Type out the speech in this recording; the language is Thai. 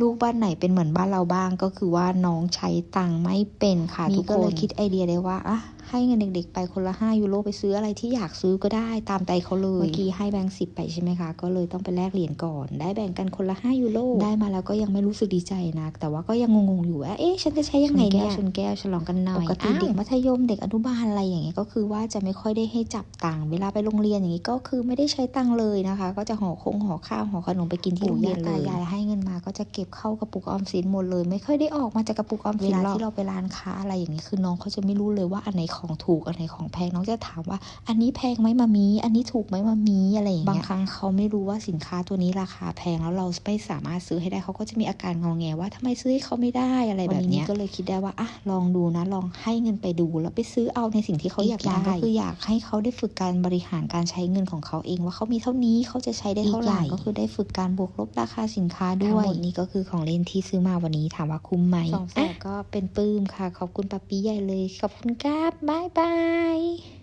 ลูกบ้านไหนเป็นเหมือนบ้านเราบ้างก็คือว่าน้องใช้ตังค์ไม่เป็นค่ะทุกคนก็เลยคิดไอเดียได้ว่าให้เงินเด็กๆไปคนละ5 ยูโรไปซื้ออะไรที่อยากซื้อก็ได้ตามใจเขาเลยเมื่อกี้ให้แบงค์10ไปใช่ไหมคะก็เลยต้องไปแลกเหรียญก่อนได้แบ่งกันคนละ5 ยูโรได้มาแล้วก็ยังไม่รู้สึกดีใจนะแต่ว่าก็ยังงงๆอยู่ว่าฉันจะใช้ยังไงเนี่ยชนแก้วฉลองกันหน่อยปกติเด็กมัธยมเด็กอนุบาลอะไรอย่างเงี้ยก็คือว่าจะไม่ค่อยได้ให้จับตังค์เวลาไปโรงเรียนอย่างงี้ก็คือไม่ได้ใช้ตังค์เลยนะคะก็จะห่อข้าวห่อขนมไปกินที่โรงเรียนเลยยายให้เงินมาก็จะเก็บเข้ากระปุกออมสินหมดเลยไม่ค่อยได้ออกมาจากกระปุกออมสินเวลาที่เราไปร้านค้าอะไรอย่างนี้คือน้องเขาจะไม่รู้เลยว่าอันไหนของถูกอันไหนของแพงน้องจะถามว่าอันนี้แพงไหมมามีอันนี้ถูกไหมมามีอะไรอย่างเงี้ยบางครั้งเขาไม่รู้ว่าสินค้าตัวนี้ราคาแพงแล้วเราไม่สามารถซื้อให้ได้เขาก็จะมีอาการงอแงว่าทำไมซื้อให้เขาไม่ได้อะไรแบบนี้ก็เลยคิดได้ว่าลองดูนะลองให้เงินไปดูแล้วไปซื้อเอาในสิ่งที่เขาอยากได้ก็คืออยากให้เขาได้ฝึกการบริหารการใช้เงินของเขาเองว่าเขามีเท่านี้เขาจะใช้ได้เท่าไหร่ก็คือได้ฝึกการบวกลบราคาสินค้าด้วยทั้งหมดนี้ก็คือของเล่นที่ซื้อมาวันนี้ถามว่าคุ้มไหม2 แสนก็เป็นปลื้มค่ะขอบคุณป๊าปี้ใหญ่เลยขอบคุณครับบ๊ายบาย